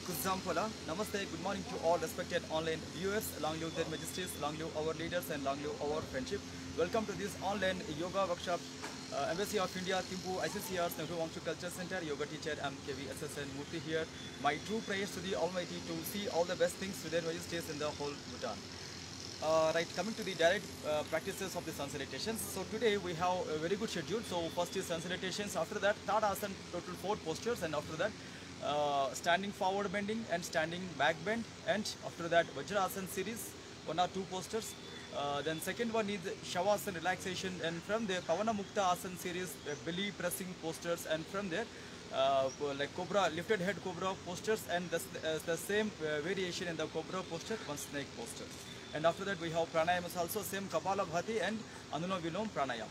Kuzampala. Namaste, good morning to all respected online viewers. Long live their majesties, long live our leaders, and long live our friendship. Welcome to this online yoga workshop. Embassy of India, Timpu, ICCR, Nehru Vamshu Culture Center, yoga teacher, I'm KVSSN Murthy here. My true prayers to the Almighty to see all the best things to their majesties in the whole Bhutan. Right, coming to the direct practices of the sun salutations. So today we have a very good schedule. So first is sun salutations. After that, Tadasana, total 4 postures, and after that, standing forward bending and standing back bend, and after that Vajrasana series, 1 or 2 postures. Then second one is Shavasana relaxation, and from there Pavana Mukta Asana series, belly pressing postures, and from there like Cobra, lifted head Cobra postures, and the same variation in the Cobra posture, one snake posture. And after that we have pranayamas also, same Kapalabhati and Anulom Vilom pranayam.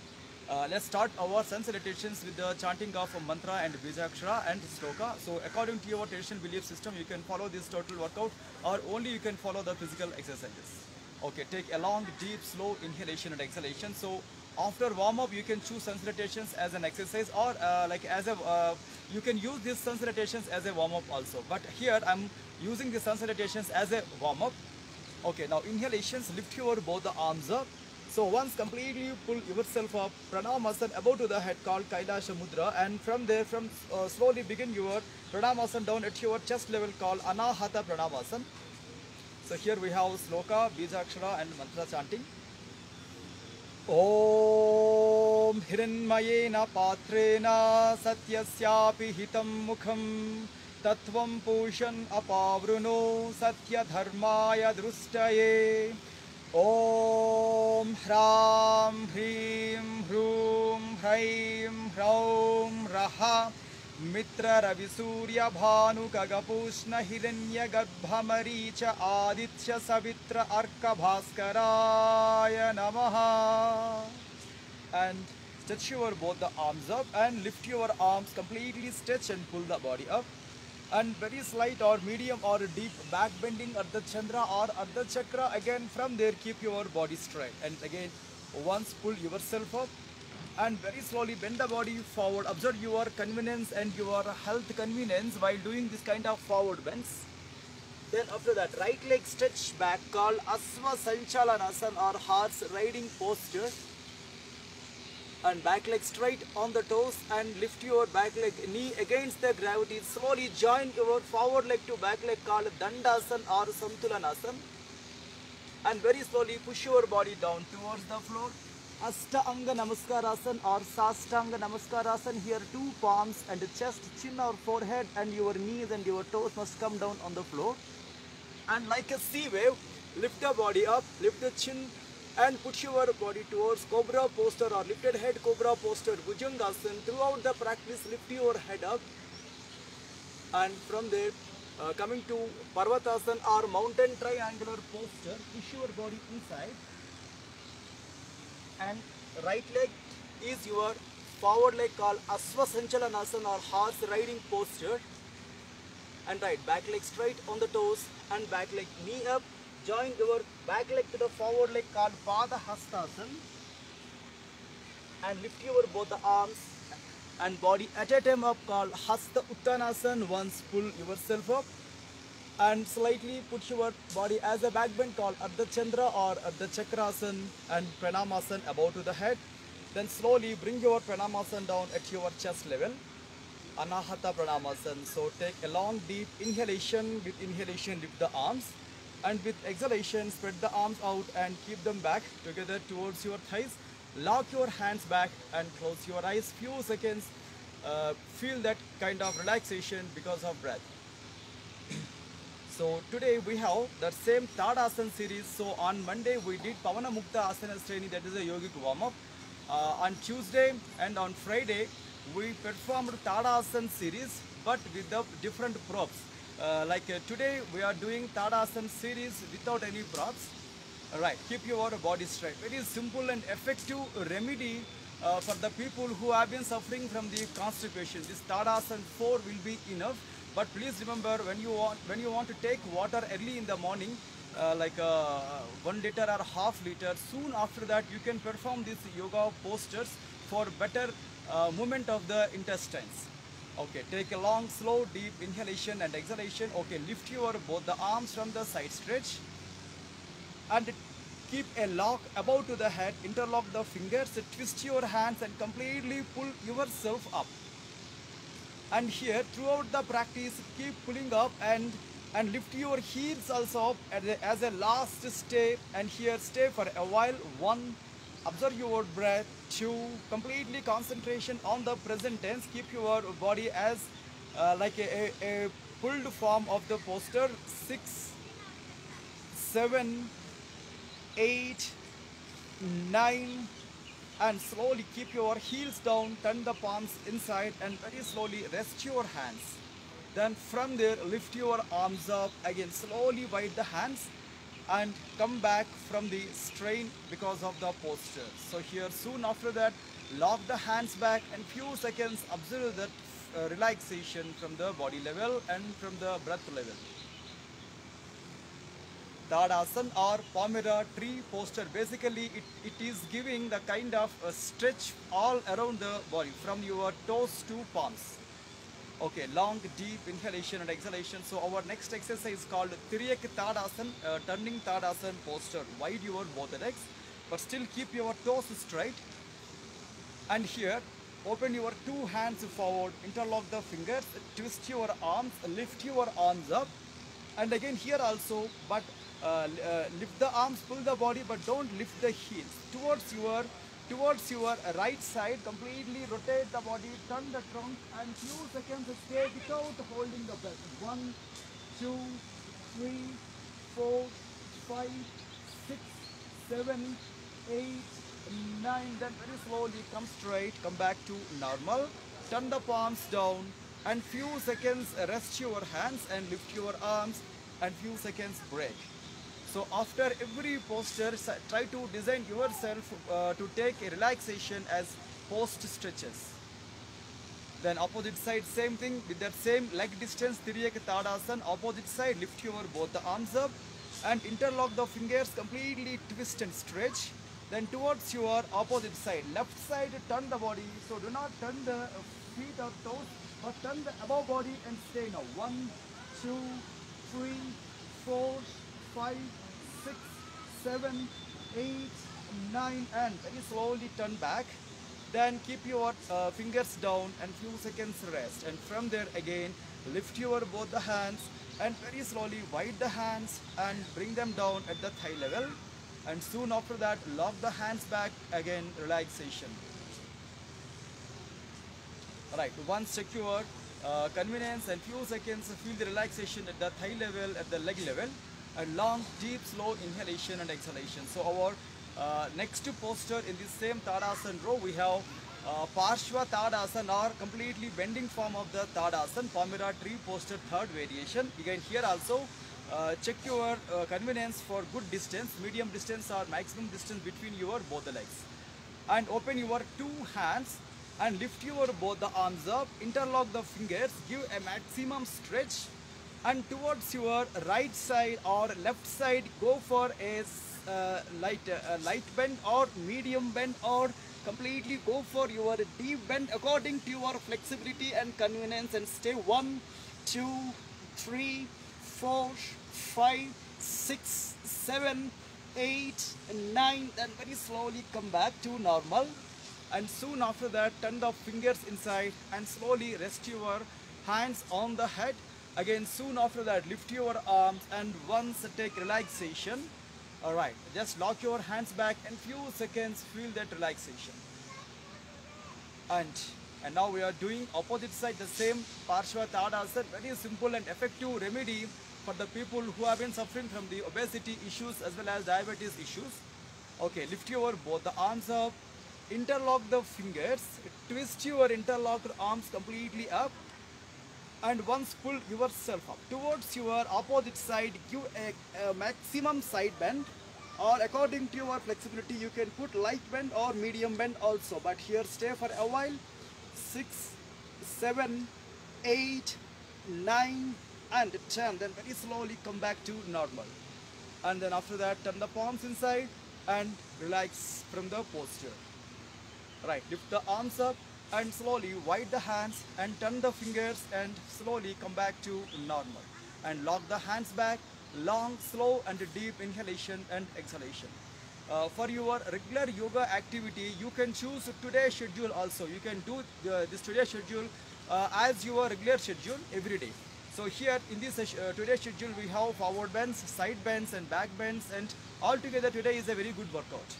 Let's start our sun salutations with the chanting of a mantra and Bijakshara and Sloka. So according to your traditional belief system, you can follow this total workout, or only you can follow the physical exercises. Okay, take a long, deep, slow inhalation and exhalation. So after warm up, you can choose sun salutations as an exercise, or like as a you can use these sun salutations as a warm up also. But here I'm using the sun salutations as a warm up. Okay, now inhalations, lift your both the arms up. So once completely you pull yourself up, Pranamasana above to the head called Kailasha Mudra, and from there slowly begin your Pranamasana down at your chest level called Anahata Pranamasana. So here we have Sloka, Bijakshara and mantra chanting. Om Hiranmayena Patrena Satyasyapi Hitam Mukham Tattvam Pushan Apavruno Satya Dharmaya Drustaye. Om Hram Hrim Hrum Hraim Hraum Raha Mitra Ravisurya Bhanu Kagapushna Hiranya Garbhamaricha Aditya Savitra Arka Bhaskaraya Namaha. And stretch your both the arms up and lift your arms, completely stretch and pull the body up. And very slight or medium or deep back bending at the Chandra or at the Chakra. Again from there keep your body straight, and again once pull yourself up and very slowly bend the body forward. Observe your convenience and your health convenience while doing this kind of forward bends. Then after that, right leg stretch back called Asva Sanchalanasana or horse riding posture, and back leg straight on the toes, and lift your back leg knee against the gravity. Slowly join your forward leg to back leg called Dandasana or Samtulanasana, and very slowly push your body down towards the floor. Ashtanga Namaskarasana or Sastanga Namaskarasana. Here 2 palms and chest, chin or forehead, and your knees and your toes must come down on the floor. And like a sea wave, lift the body up, lift the chin, and put your body towards Cobra posture or lifted head Cobra posture, Bhujangasana. Throughout the practice, lift your head up, and from there coming to Parvatasana or mountain triangular posture, push your body inside, and right leg is your forward leg called Asva Sanchalanasana or horse riding posture, and right back leg straight on the toes and back leg knee up. Join your back leg to the forward leg called Pada Hastasana, and lift your both the arms and body at a time up called Hasta Uttanasana. Once pull yourself up and slightly put your body as a back bend called Ardha Chandra or Ardha Chakrasana, and Pranamasana above to the head. Then slowly bring your Pranamasana down at your chest level, Anahata Pranamasana. So take a long deep inhalation. With inhalation lift the arms, and with exhalation spread the arms out and keep them back together towards your thighs. Lock your hands back and close your eyes few seconds. Feel that kind of relaxation because of breath. So today we have that same Tadasana series. So on Monday we did Pavana Mukta Asanas training, that is a yogic warm-up. On Tuesday and on Friday we performed Tadasana series, but with the different props. Today we are doing Tadasana series without any props. Alright, keep your body straight. Very simple and effective remedy for the people who have been suffering from the constipation. This Tadasana 4 will be enough. But please remember, when you want to take water early in the morning, 1 liter or half liter, soon after that you can perform these yoga postures for better movement of the intestines. Okay, take a long, slow, deep inhalation and exhalation. Okay, lift your both the arms from the side stretch and keep a lock above to the head. Interlock the fingers, twist your hands and completely pull yourself up. And here throughout the practice keep pulling up and lift your heels also up as a last stay, and here stay for a while. One, observe your breath. Two, completely concentration on the present tense. Keep your body as like a pulled form of the posture. 6, 7, 8, 9, and slowly keep your heels down, turn the palms inside and very slowly rest your hands. Then from there lift your arms up, again slowly wide the hands and come back from the strain because of the posture. So here soon after that lock the hands back and few seconds observe that relaxation from the body level and from the breath level. Tadasana or Palmyra tree posture. Basically, it is giving the kind of a stretch all around the body from your toes to palms. Okay, long, deep inhalation and exhalation. So our next exercise is called Tiriyak Tadasana, turning Tadasana posture. Wide your both legs, but still keep your toes straight. And here, open your two hands forward, interlock the fingers, twist your arms, lift your arms up. And again here also, but lift the arms, pull the body, but don't lift the heels. Towards your right side, completely rotate the body, turn the trunk, and few seconds stay without holding the breath. 1, 2, 3, 4, 5, 6, 7, 8, 9. Then very slowly come straight, come back to normal. Turn the palms down and few seconds rest your hands and lift your arms and few seconds break. So after every posture, try to design yourself to take a relaxation as post stretches. Then opposite side, same thing with that same leg distance, Tiriyak Tadasana. Opposite side, lift your both the arms up and interlock the fingers, completely twist and stretch. Then towards your opposite side, left side, turn the body. So do not turn the feet or toes, but turn the above body and stay now. 1, 2, 3, 4, 5, 6, 7, 8, 9, and very slowly turn back. Then keep your fingers down and few seconds rest. And from there again, lift your both the hands and very slowly wide the hands and bring them down at the thigh level. And soon after that, lock the hands back, again relaxation. Alright, once check your convenience and few seconds feel the relaxation at the thigh level, at the leg level, and long, deep, slow inhalation and exhalation. So our next posture in this same Tadasana row, we have Parshva Tadasana, or completely bending form of the Tadasana, Palmyra tree posture, third variation. Again here also check your convenience for good distance, medium distance or maximum distance between your both the legs. And open your two hands and lift your both the arms up, interlock the fingers, give a maximum stretch, and towards your right side or left side go for a light bend or medium bend, or completely go for your deep bend according to your flexibility and convenience, and stay 1, 2, 3, 4, 5, 6, 7, 8, 9. Then very slowly come back to normal. And soon after that, turn the fingers inside and slowly rest your hands on the head. Again, soon after that, lift your arms and once take relaxation. Alright, just lock your hands back and few seconds feel that relaxation. And now we are doing opposite side, the same Parshva Tadasana. Very simple and effective remedy for the people who have been suffering from the obesity issues as well as diabetes issues. Okay, lift your both the arms up. Interlock the fingers, twist your interlocked arms completely up, and once pull yourself up. Towards your opposite side, give a maximum side bend, or according to your flexibility, you can put light bend or medium bend also. But here stay for a while. 6, 7, 8, 9, and 10. Then very slowly come back to normal. And then after that, turn the palms inside and relax from the posture. Right, lift the arms up, and slowly wide the hands and turn the fingers and slowly come back to normal. And lock the hands back, long, slow and deep inhalation and exhalation. For your regular yoga activity, you can choose today's schedule also. You can do this today's schedule as your regular schedule every day. So here in this today's schedule, we have forward bends, side bends and back bends, and altogether today is a very good workout.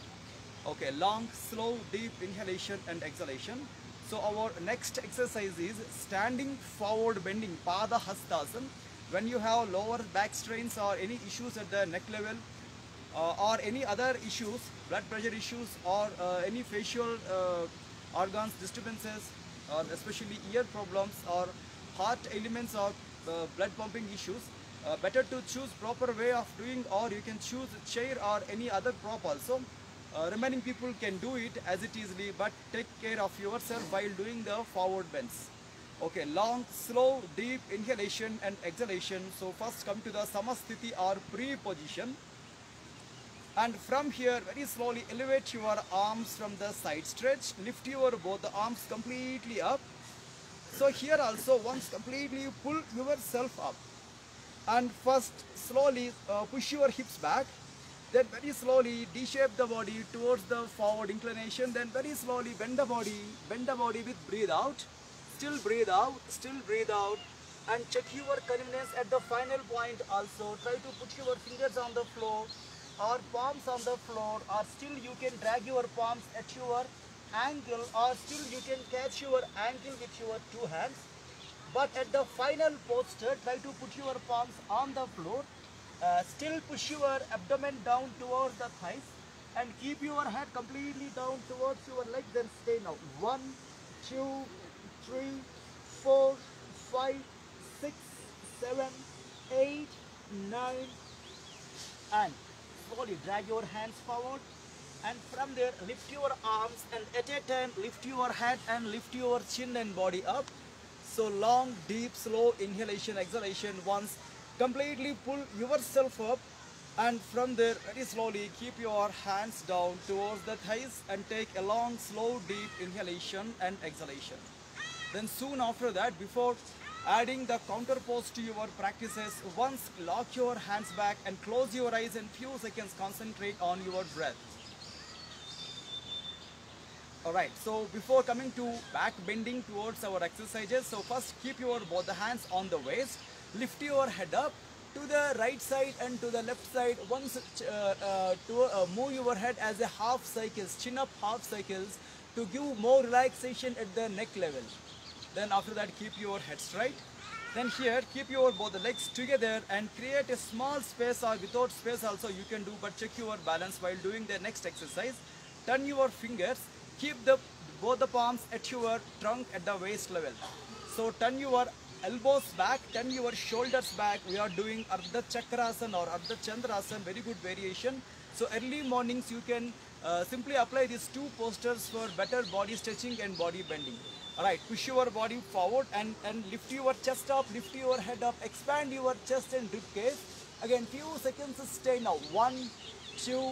Okay, long, slow, deep inhalation and exhalation. So our next exercise is standing forward bending, Pada Hastasana. When you have lower back strains or any issues at the neck level, or any other issues, blood pressure issues, or any facial organs disturbances, or especially ear problems or heart ailments or blood pumping issues, better to choose proper way of doing, or you can choose chair or any other prop also. Remaining people can do it as it easily, but take care of yourself while doing the forward bends. Okay, long, slow, deep inhalation and exhalation. So first come to the Samasthiti or pre-position. And from here, very slowly elevate your arms from the side stretch. Lift your both the arms completely up. So here also once completely pull yourself up. And first slowly push your hips back. Then very slowly D-shape the body towards the forward inclination. Then very slowly bend the body with breathe out. Still breathe out, and check your convenience at the final point also. Try to put your fingers on the floor or palms on the floor, or still you can drag your palms at your ankle, or still you can catch your ankle with your two hands. But at the final posture, try to put your palms on the floor. Still push your abdomen down towards the thighs and keep your head completely down towards your legs. Then stay now. 1, 2, 3, 4, 5, 6, 7, 8, 9, and slowly drag your hands forward, and from there lift your arms, and at a time lift your head and lift your chin and body up. So long, deep, slow inhalation, exhalation. Once completely pull yourself up, and from there very slowly keep your hands down towards the thighs and take a long, slow, deep inhalation and exhalation. Then soon after that, before adding the counter pose to your practices, once lock your hands back and close your eyes and few seconds concentrate on your breath. Alright, so before coming to back bending towards our exercises, so first keep your both the hands on the waist, lift your head up to the right side and to the left side. Once move your head as a half cycles, chin up half cycles, to give more relaxation at the neck level. Then after that keep your head straight. Then here keep your both the legs together and create a small space, or without space also you can do, but check your balance while doing the next exercise. Turn your fingers, keep both the palms at your trunk at the waist level. So turn your elbows back, turn your shoulders back. We are doing Ardha Chakrasana or Ardha Chandrasana, very good variation. So early mornings you can simply apply these two postures for better body stretching and body bending. Alright, push your body forward and lift your chest up, lift your head up, expand your chest and rib cage. Again, few seconds, stay now. 1, 2,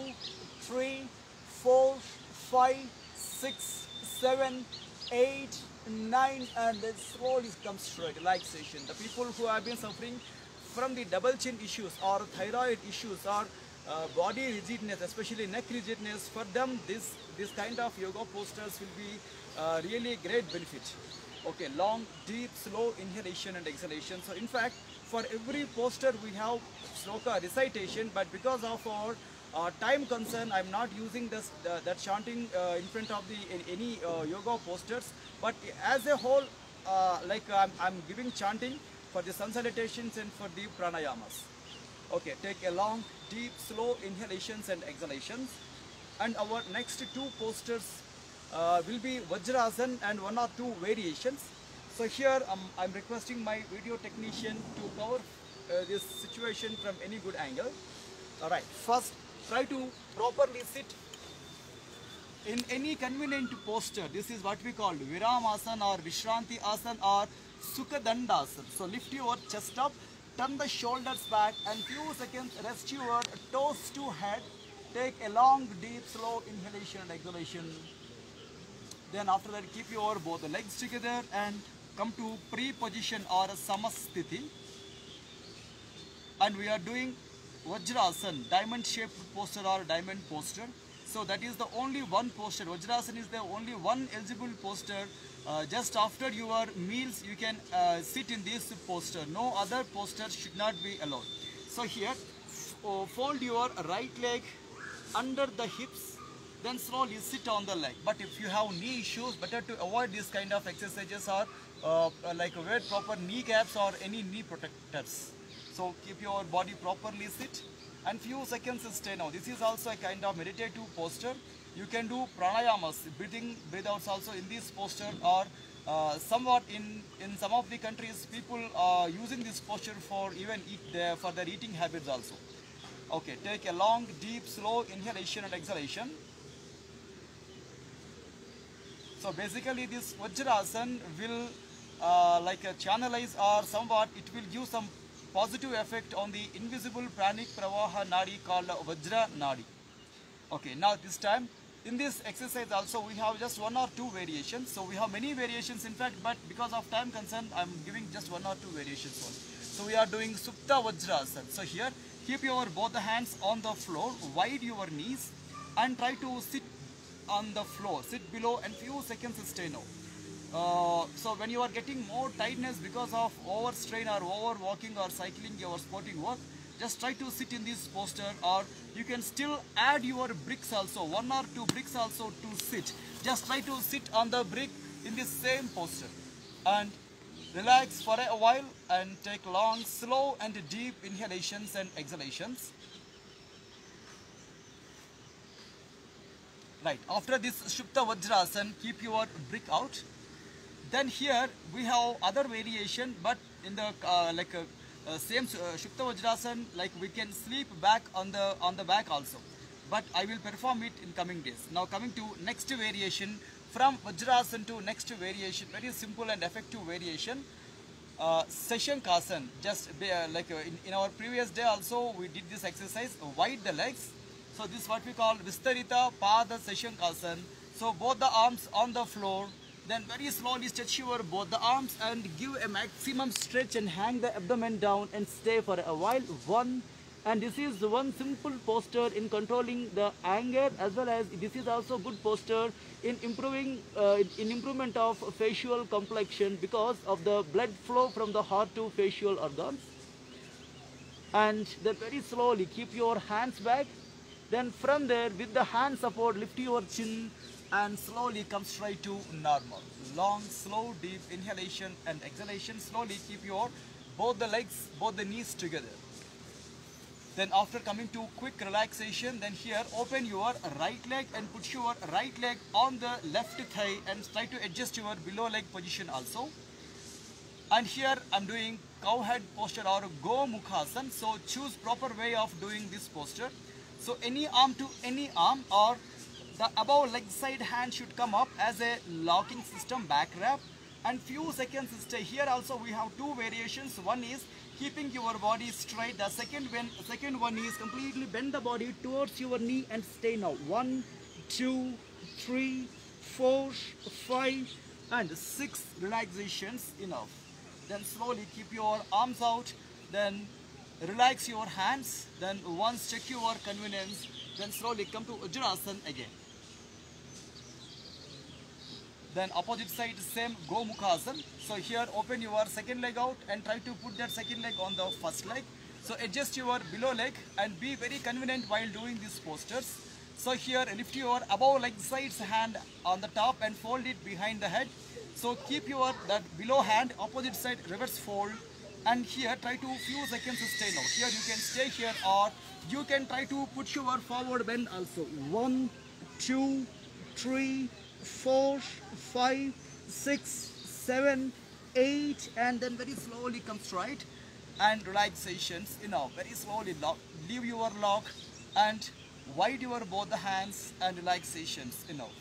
3, 4, 5, 6, 7, 8, 9, and then slowly come straight, relaxation. The people who have been suffering from the double chin issues or thyroid issues or body rigidness, especially neck rigidness, for them this kind of yoga postures will be really great benefit. Okay, long, deep, slow inhalation and exhalation. So in fact, for every posture we have sloka recitation, but because of our time concern, I'm not using that chanting in front of any yoga postures. But as a whole, I'm giving chanting for the sun salutations and for the pranayamas. Okay, take a long, deep, slow inhalations and exhalations. And our next two postures will be Vajrasana and one or two variations. So here I'm requesting my video technician to cover this situation from any good angle. Alright, first try to properly sit in any convenient posture. This is what we call Viramasana or Vishranti Asana or Sukhadandasana. So lift your chest up, turn the shoulders back, and few seconds rest your toes to head. Take a long, deep, slow inhalation and exhalation. Then after that, keep your both the legs together and come to pre-position or Samasthiti. And we are doing Vajrasana, diamond shaped posture or diamond posture. So that is the only one posture. Vajrasana is the only one eligible posture. Just after your meals, you can sit in this posture. No other posture should not be allowed. So here, fold your right leg under the hips, then slowly sit on the leg. But if you have knee issues, better to avoid this kind of exercises or like wear proper knee caps or any knee protectors. So keep your body properly sit and few seconds stay now. This is also a kind of meditative posture. You can do pranayamas, breathe outs also in this posture, or somewhat in some of the countries people are using this posture for even for their eating habits also. Okay, take a long, deep, slow inhalation and exhalation. So basically this Vajrasana will channelize or somewhat it will give some positive effect on the invisible pranic pravaha nadi called Vajra nadi. Okay, now this time in this exercise also we have just one or two variations. So we have many variations in fact, but because of time concern I am giving just one or two variations only. So we are doing Supta Vajrasana. So here keep your both the hands on the floor, wide your knees and try to sit on the floor, sit below and few seconds stay now. So when you are getting more tightness because of overstrain or over walking or cycling or sporting work, just try to sit in this posture, or you can still add your bricks also, one or two bricks also to sit. Just try to sit on the brick in the same posture and relax for a while and take long, slow and deep inhalations and exhalations. Right, after this Supta Vajrasana, keep your brick out. Then here we have other variation, but in the same Supta Vajrasana, like we can sleep back on the back also. But I will perform it in coming days. Now coming to next variation, from Vajrasana to next variation, very simple and effective variation. Seshankasana, just in our previous day also we did this exercise, wide the legs. So this is what we call Vistarita Pada Seshankasana. So both the arms on the floor, then very slowly stretch your both the arms and give a maximum stretch and hang the abdomen down and stay for a while. One, and this is one simple posture in controlling the anger, as well as this is also good posture in improving improvement of facial complexion because of the blood flow from the heart to facial organs. And then very slowly keep your hands back. Then from there, with the hand support, lift your chin and slowly come straight to normal. Long, slow, deep inhalation and exhalation. Slowly keep your both the legs, both the knees together. Then after coming to quick relaxation, then here open your right leg and put your right leg on the left thigh and try to adjust your below leg position also. And here I'm doing cow head posture or Go Mukhasana. So choose proper way of doing this posture. So any arm to any arm, or the above leg side hand should come up as a locking system, back wrap, and few seconds stay. Here also we have two variations. One is keeping your body straight. The second one is completely bend the body towards your knee and stay now. 1, 2, 3, 4, 5 and 6 relaxations enough. Then slowly keep your arms out. Then relax your hands. Then once check your convenience. Then slowly come to Vajrasana again. Then opposite side same Go Mukhasana. So here open your second leg out and try to put that second leg on the first leg. So adjust your below leg and be very convenient while doing these postures. So here lift your above leg sides hand on the top and fold it behind the head. So keep your that below hand opposite side reverse fold, and here try to few seconds stay now. Here you can stay here, or you can try to put your forward bend also. 1, 2, 3, 4, 5, 6, 7, 8, and then very slowly come straight and relaxations enough. Very slowly lock, leave your lock and wide your both the hands and relaxations enough.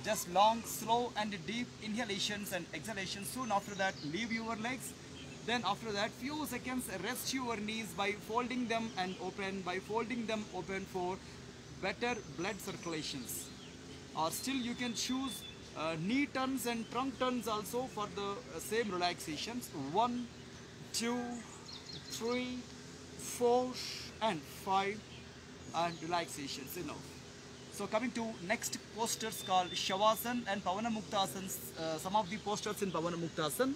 Just long, slow and deep inhalations and exhalations. Soon after that, leave your legs. Then after that, few seconds rest your knees by folding them and open, for better blood circulations. Or still you can choose knee turns and trunk turns also for the same relaxations. 1, 2, 3, 4 and 5 and relaxations enough. So coming to next postures called Shavasana and Pavana Muktasans, some of the postures in Pavana Muktasan.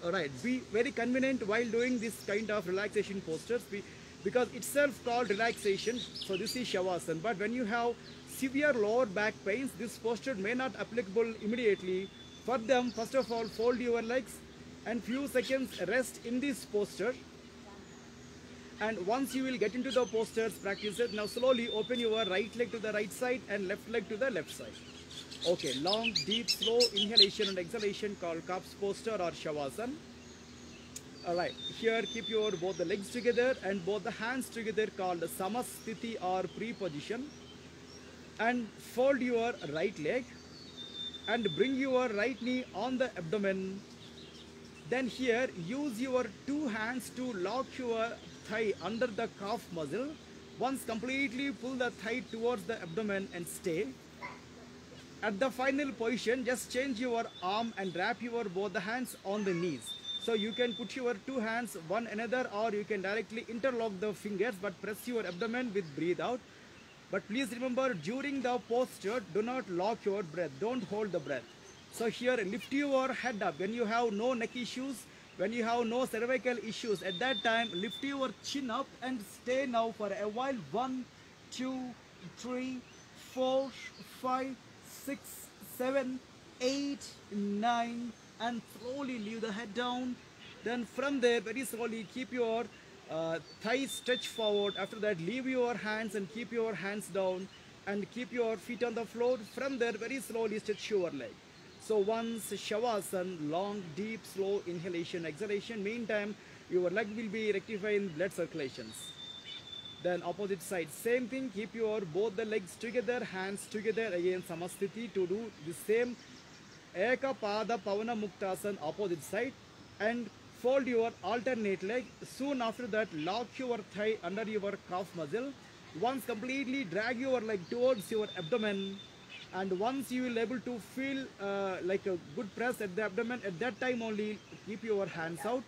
Alright, be very convenient while doing this kind of relaxation postures because itself called relaxation. So this is Shavasana, but when you have severe lower back pains, this posture may not applicable immediately. For them, first of all, fold your legs and few seconds rest in this posture. And once you will get into the postures, practice it. Now slowly open your right leg to the right side and left leg to the left side. Okay, long, deep, slow inhalation and exhalation called Kaps posture or Shavasana. Alright, here keep your both the legs together and both the hands together called Samasthiti or pre-position. And fold your right leg and bring your right knee on the abdomen. Then here use your two hands to lock your thigh under the calf muscle. Once completely pull the thigh towards the abdomen and stay. At the final position, just change your arm and wrap your both the hands on the knees. So you can put your two hands one another or you can directly interlock the fingers but press your abdomen with breathe out. But please remember during the posture, do not lock your breath. Don't hold the breath. So here lift your head up when you have no neck issues, when you have no cervical issues. At that time, lift your chin up and stay now for a while. 1, 2, 3, 4, 5, 6, 7, 8, 9 and slowly leave the head down. Then from there very slowly keep your thighs stretch forward. After that leave your hands and keep your hands down and keep your feet on the floor. From there very slowly stretch your leg. So once Shavasana, long, deep, slow inhalation, exhalation. Meantime, your leg will be rectifying blood circulations. Then opposite side, same thing. Keep your both the legs together, hands together. Again, Samasthiti to do the same. Eka Pada Pavana Muktasana, opposite side. And fold your alternate leg. Soon after that, lock your thigh under your calf muscle. Once completely drag your leg towards your abdomen. And once you will able to feel like a good press at the abdomen, at that time only keep your hands out,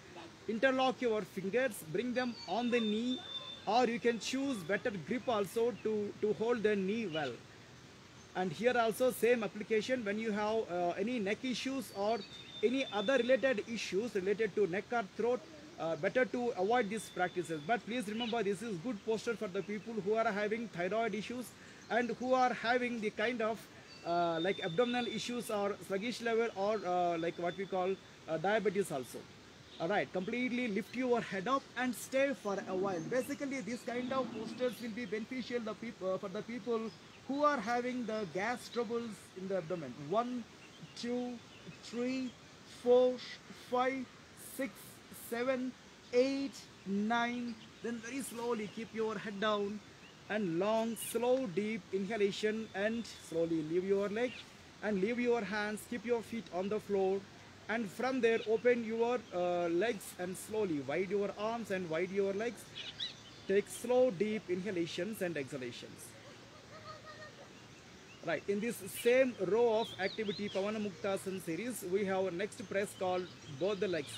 interlock your fingers, bring them on the knee, or you can choose better grip also to hold the knee well. And here also same application when you have any neck issues or any other related issues related to neck or throat, better to avoid these practices. But please remember, this is good posture for the people who are having thyroid issues and who are having the kind of like abdominal issues or sluggish level or like what we call diabetes also. Alright, completely lift your head up and stay for a while. Basically, this kind of postures will be beneficial for the people who are having the gas troubles in the abdomen. 1, 2, 3, 4, 5, 6, 7, 8, 9. Then very slowly keep your head down and long, slow, deep inhalation and slowly leave your leg and leave your hands, keep your feet on the floor. And from there open your legs and slowly wide your arms and wide your legs. Take slow deep inhalations and exhalations. Right, in this same row of activity Pavana Muktasana series, we have our next press called both the legs,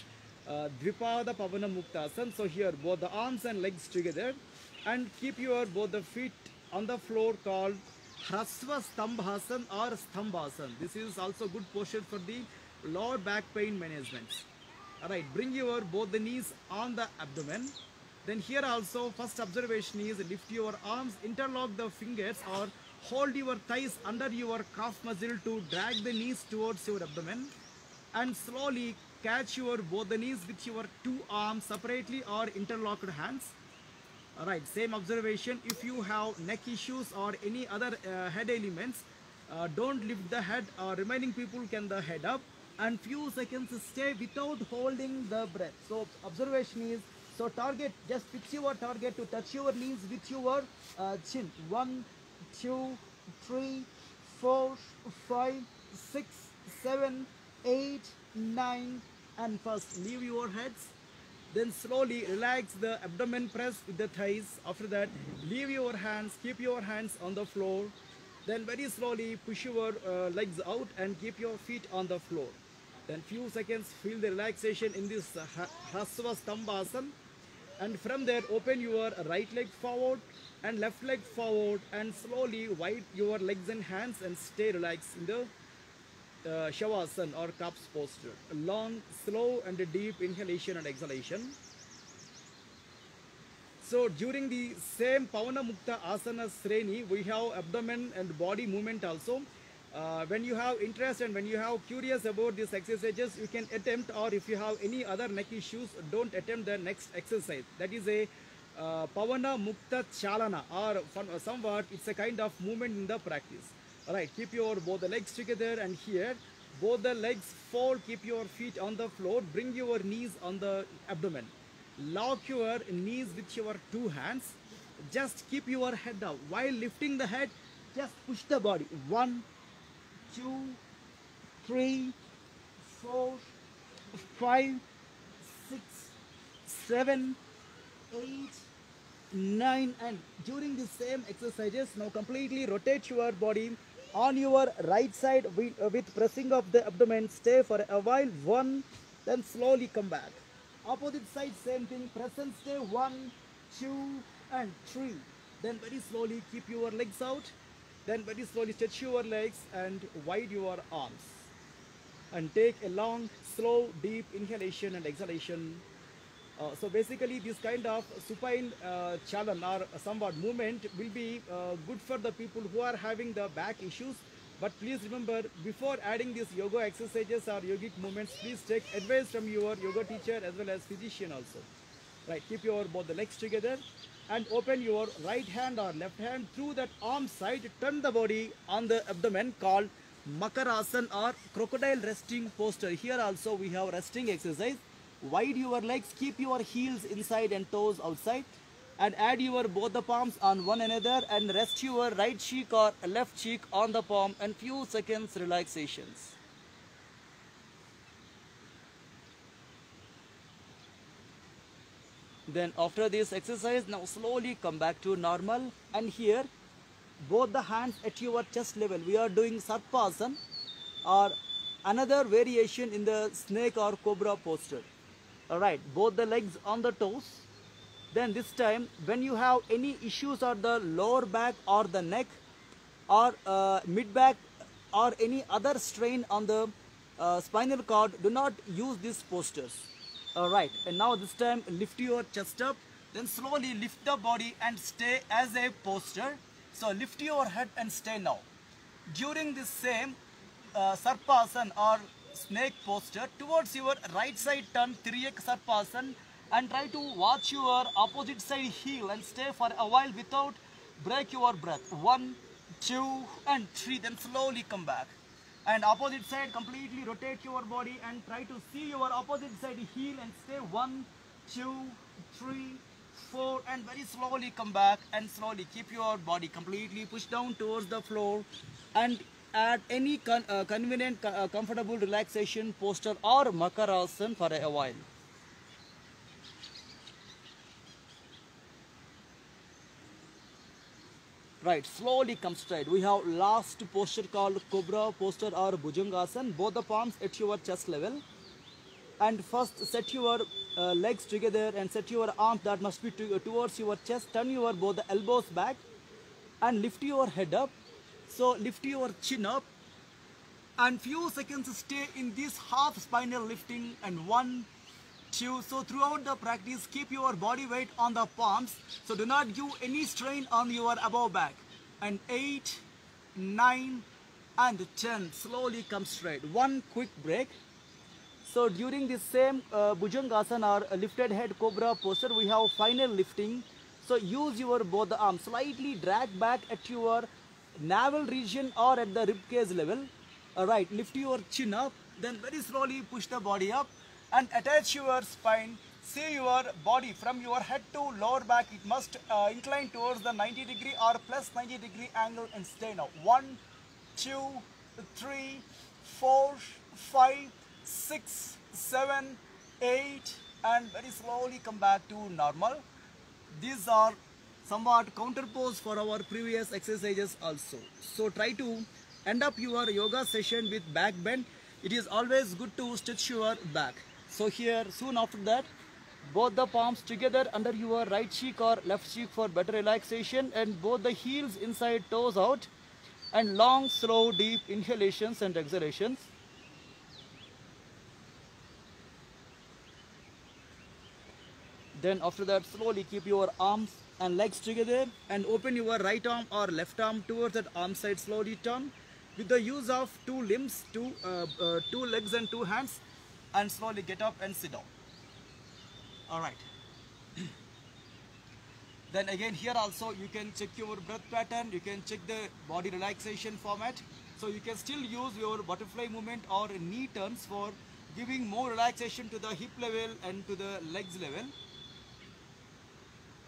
Dvipada Pavana Muktasana. So here both the arms and legs together and keep your both the feet on the floor called Hrasva Stambhasana or Stambhasana. This is also good posture for the lower back pain management. Alright, bring your both the knees on the abdomen. Then here also first observation is lift your arms, interlock the fingers or hold your thighs under your calf muscle to drag the knees towards your abdomen and slowly catch your both the knees with your two arms separately or interlocked hands. Alright, same observation. If you have neck issues or any other head elements, don't lift the head. Remaining people can the head up and few seconds stay without holding the breath. So observation is, so target, just fix your target to touch your knees with your chin. 1, 2, 3, 4, 5, 6, 7, 8, 9 and first leave your heads. Then slowly relax the abdomen, press with the thighs. After that, leave your hands, keep your hands on the floor Then very slowly push your legs out and keep your feet on the floor. Then few seconds feel the relaxation in this Hrasva Stambhasana. And from there open your right leg forward and left leg forward and slowly wide your legs and hands and stay relaxed in the Shavasana or cups posture. A long, slow and deep inhalation and exhalation. So during the same Pavana Mukta Asana Sreni, we have abdomen and body movement also. When you have interest and when you have curious about these exercises, you can attempt, or if you have any other neck issues, don't attempt the next exercise. That is a Pavana Mukta Chalana, or somewhat it's a kind of movement in the practice. Alright, keep your both the legs together, and here both the legs fold, keep your feet on the floor, bring your knees on the abdomen. Lock your knees with your two hands. Just keep your head down. While lifting the head, just push the body. 1, 2, 3, 4, 5, 6, 7, 8, 9. And during the same exercises, now completely rotate your body on your right side with pressing of the abdomen. Stay for a while. 1, then slowly come back. Opposite side, same thing, press and stay. 1, 2, and 3. Then very slowly keep your legs out. Then very slowly stretch your legs and wide your arms. And take a long, slow, deep inhalation and exhalation. So basically this kind of supine chalan or somewhat movement will be good for the people who are having the back issues. But please remember, before adding these yoga exercises or yogic movements, please take advice from your yoga teacher as well as physician also. Right, keep your both the legs together and open your right hand or left hand through that arm side. Turn the body on the abdomen, called Makarasana or crocodile resting posture. Here also we have resting exercise. Wide your legs, keep your heels inside and toes outside, and add your both the palms on one another and rest your right cheek or left cheek on the palm, and few seconds relaxations. Then after this exercise, now slowly come back to normal, and here both the hands at your chest level. We are doing Sarpasana or another variation in the snake or cobra posture. Alright, both the legs on the toes. Then this time, when you have any issues on the lower back or the neck or mid back or any other strain on the spinal cord, do not use these postures. Alright, and now this time lift your chest up, then slowly lift the body and stay as a posture. So lift your head and stay now. During this same Sarpasana or snake posture, towards your right side turn, Tiriyak Sarpasana, and try to watch your opposite side heel and stay for a while without break your breath. 1, 2, and 3. Then slowly come back. And opposite side, completely rotate your body and try to see your opposite side heel and stay. 1, 2, 3, 4, and very slowly come back and slowly keep your body completely pushed down towards the floor, and at any convenient, comfortable relaxation posture or Makarasana for a while. Right, slowly come straight. We have last posture called Cobra posture or Bhujangasana. Both the palms at your chest level. And first set your legs together and set your arms that must be towards your chest. Turn your both the elbows back and lift your head up. So lift your chin up and few seconds stay in this half spinal lifting, and 1, 2. So throughout the practice, keep your body weight on the palms. So do not give any strain on your above back. And 8, 9, and 10. Slowly come straight. One quick break. So during this same Bhujangasana or lifted head cobra posture, we have final lifting. So use your both the arms. Slightly drag back at your navel region or at the rib cage level. Alright, lift your chin up. Then very slowly push the body up and attach your spine. See your body from your head to lower back. It must incline towards the 90-degree or plus 90-degree angle, and stay now. 1, 2, 3, 4, 5, 6, 7, 8, and very slowly come back to normal. These are somewhat counterpose for our previous exercises also. So try to end up your yoga session with back bend. It is always good to stretch your back. So here soon after that, both the palms together under your right cheek or left cheek for better relaxation, and both the heels inside, toes out, and long slow deep inhalations and exhalations. Then after that, slowly keep your arms and legs together and open your right arm or left arm towards that arm side. Slowly turn with the use of two limbs, two legs and two hands, and slowly get up and sit down. All right. Then again here also you can check your breath pattern, you can check the body relaxation format. So you can still use your butterfly movement or knee turns for giving more relaxation to the hip level and to the legs level.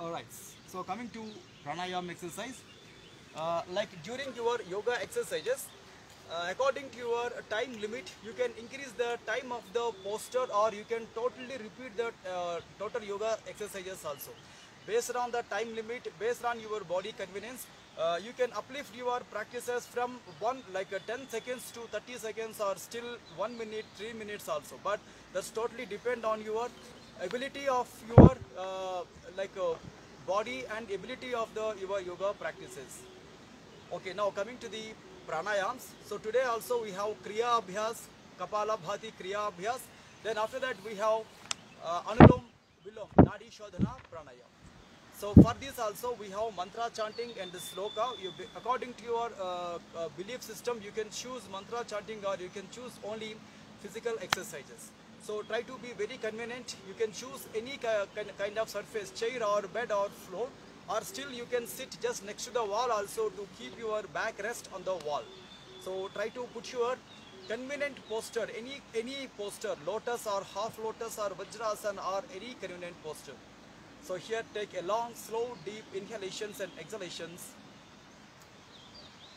Alright, so coming to pranayama exercise, like during your yoga exercises, according to your time limit, you can increase the time of the posture, or you can totally repeat the total yoga exercises also. Based on the time limit, based on your body convenience, you can uplift your practices from 10 seconds to 30 seconds, or still 1 minute, 3 minutes also. But that's totally depend on your ability of your body and ability of your yoga practices. Okay, now coming to the pranayams. So today also we have Kriya Abhyas, Kapalabhati Kriya Abhyas. Then after that we have Anulom Vilom, Nadi Shodhana Pranayam. So for this also we have mantra chanting and the sloka. According to your belief system, you can choose mantra chanting or you can choose only physical exercises. So try to be very convenient. You can choose any kind of surface, chair or bed or floor, or still you can sit just next to the wall also to keep your back rest on the wall. So try to put your convenient posture, any posture, lotus or half lotus or vajrasana or any convenient posture. So here take a long, slow, deep inhalations and exhalations.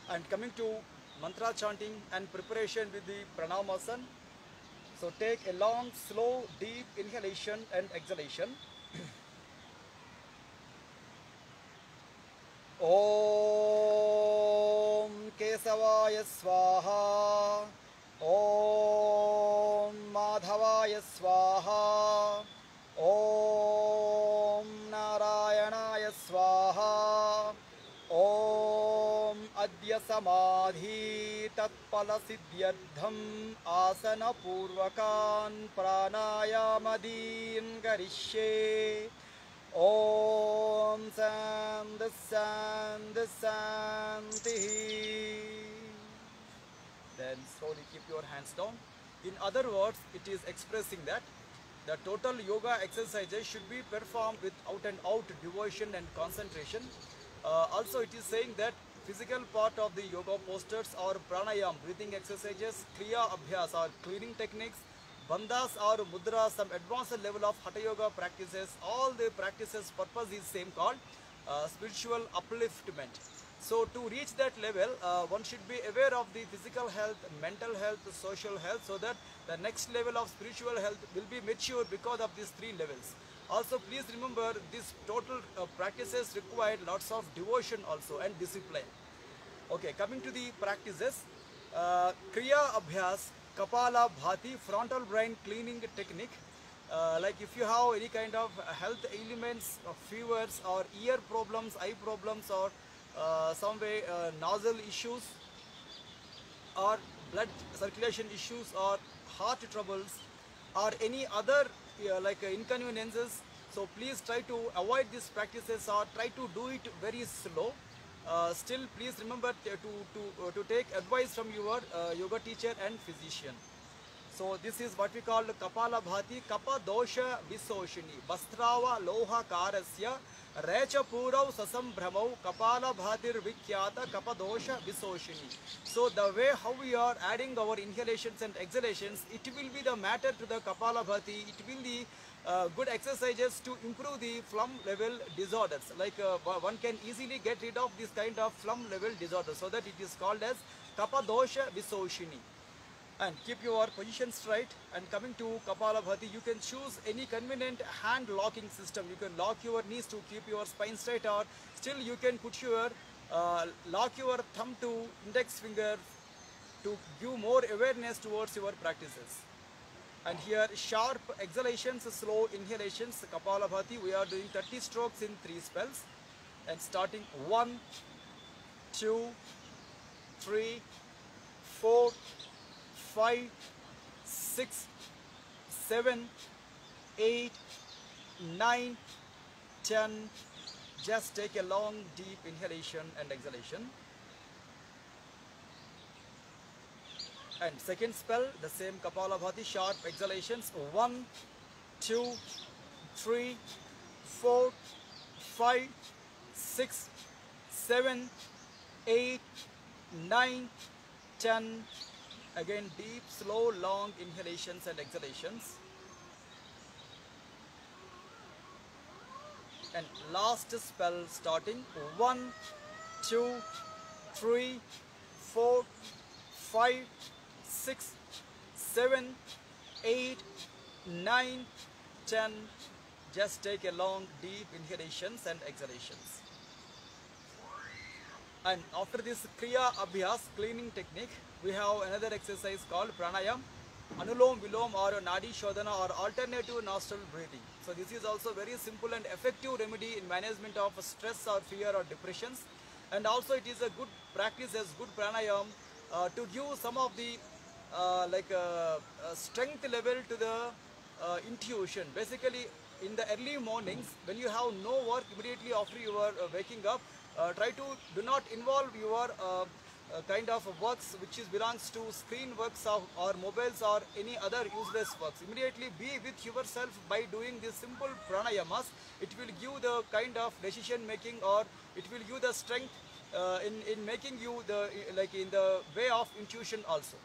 And coming to mantra chanting and preparation with the pranamasana. So take a long, slow, deep inhalation and exhalation. Om Kesavaya Swaha, Om Madhavaya Swaha, Om Narayanaya Swaha, Om Adya Samadhi Tatpala Siddhyardham Asana Purvakan Pranayamadin Garishye. Om Shanti Shanti Shanti. Then slowly keep your hands down. In other words, it is expressing that the total yoga exercises should be performed with out and out devotion and concentration. Also it is saying that physical part of the yoga postures or pranayam, breathing exercises, kriya abhyas or cleaning techniques, bandhas or mudras, some advanced level of hatha yoga practices, all the practices purpose is same, called spiritual upliftment. So to reach that level, one should be aware of the physical health, mental health, social health, so that the next level of spiritual health will be mature because of these three levels. Also please remember, this total practices required lots of devotion also and discipline. Okay, coming to the practices, Kriya Abhyas, Kapala Bhati, frontal brain cleaning technique. Like if you have any kind of health ailments, fevers or ear problems, eye problems, or some way nozzle issues or blood circulation issues or heart troubles or any other inconveniences, so please try to avoid these practices or try to do it very slow. Still please remember to take advice from your yoga teacher and physician. So this is what we call Kapala Bhati, Kapa Dosha Visoshini, Bastrava Loha Karasya, Recha Purav Sasambhramau, Kapala Bhatir Vikyata, Kapa Dosha Visoshini. So the way how we are adding our inhalations and exhalations, it will be the matter to the Kapala Bhati, it will be good exercises to improve the phlegm level disorders. Like one can easily get rid of this kind of phlegm level disorder, so that it is called as Kappa Dosha Visoshini. And keep your position straight. And coming to Kapalabhati, you can choose any convenient hand locking system. You can lock your knees to keep your spine straight, or still you can put your lock your thumb to index finger to give more awareness towards your practices. And here sharp exhalations, slow inhalations, Kapalabhati. We are doing 30 strokes in 3 spells. And starting 1, 2, 3, 4, 5, 6, 7, 8, 9, 10. Just take a long deep inhalation and exhalation. And second spell, the same Kapalabhati, sharp exhalations. 1, 2, 3, 4, 5, 6, 7, 8, 9, 10. Again, deep, slow, long inhalations and exhalations. And last spell starting 1, 2, 3, 4, 5, 6, 7, 8, 9, 10. Just take a long deep inhalations and exhalations. And after this Kriya Abhyas cleaning technique, we have another exercise called Pranayam, Anulom Vilom or Nadi Shodhana or alternative nostril breathing. So this is also very simple and effective remedy in management of stress or fear or depressions. And also it is a good practice as good pranayam to give some of the strength level to the intuition. Basically in the early mornings when you have no work, immediately after you are waking up, try to do not involve your kind of works which belongs to screen works or mobiles or any other useless works. Immediately be with yourself by doing this simple pranayamas. It will give the kind of decision making, or it will give the strength in making you the in the way of intuition also.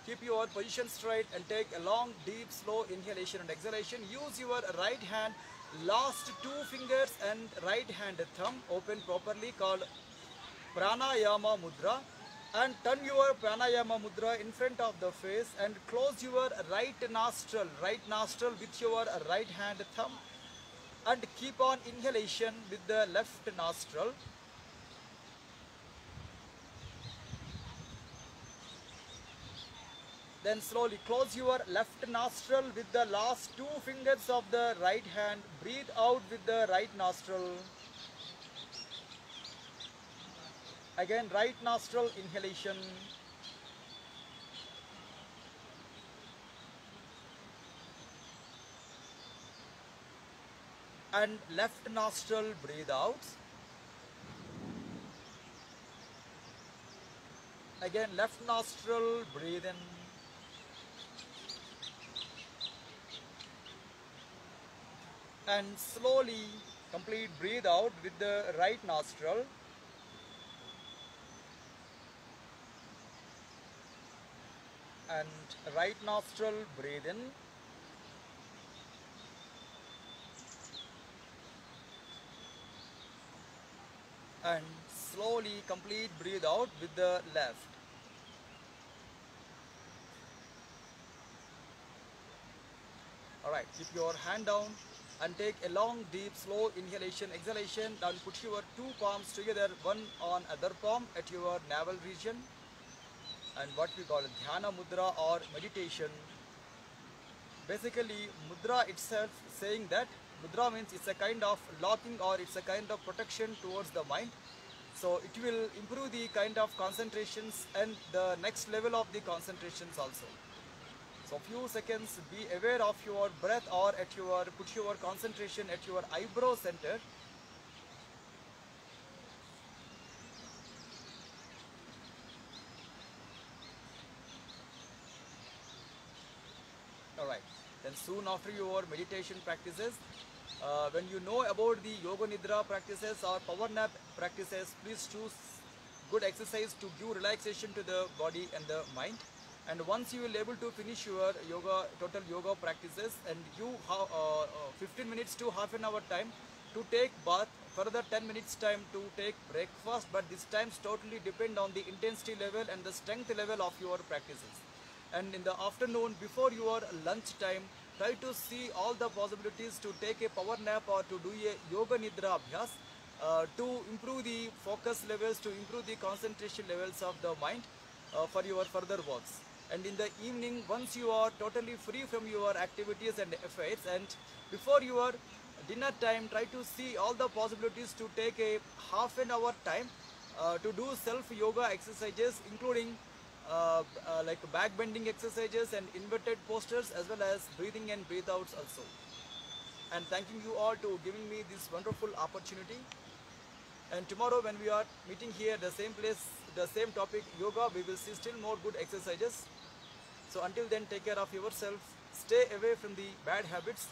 Keep your position straight and take a long, deep, slow inhalation and exhalation. Use your right hand, last 2 fingers and right hand thumb open properly, called Pranayama Mudra. And turn your Pranayama Mudra in front of the face and close your right nostril with your right hand thumb. And keep on inhalation with the left nostril. Then slowly close your left nostril with the last 2 fingers of the right hand. Breathe out with the right nostril. Again, right nostril inhalation. And left nostril breathe out. Again, left nostril breathe in. And slowly complete breathe out with the right nostril. And right nostril breathe in. And slowly complete breathe out with the left. Alright, keep your hand down and take a long, deep, slow inhalation, exhalation. Now put your 2 palms together, one on other palm at your navel region. And what we call Dhyana Mudra or meditation. Basically, Mudra itself saying that Mudra means it's a kind of locking, or it's a kind of protection towards the mind. So it will improve the kind of concentrations and the next level of the concentrations also. So few seconds be aware of your breath, or at your put your concentration at your eyebrow center. Alright, then soon after your meditation practices, when you know about the Yoga Nidra practices or power nap practices, please choose good exercise to give relaxation to the body and the mind. And once you will able to finish your total yoga practices, and you have 15 minutes to half an hour time to take bath, further 10 minutes time to take breakfast, but this times totally depend on the intensity level and the strength level of your practices. And in the afternoon, before your lunch time, try to see all the possibilities to take a power nap or to do a yoga nidra abhyas to improve the focus levels, to improve the concentration levels of the mind for your further works. And in the evening, once you are totally free from your activities and affairs, and before your dinner time, try to see all the possibilities to take a half an hour time to do self yoga exercises, including like back bending exercises and inverted postures, as well as breathing and breathe outs also. And thanking you all to giving me this wonderful opportunity. And tomorrow when we are meeting here the same place, the same topic, yoga, we will see still more good exercises. So until then, take care of yourself, stay away from the bad habits,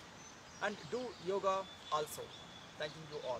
and do yoga also. Thanking you all.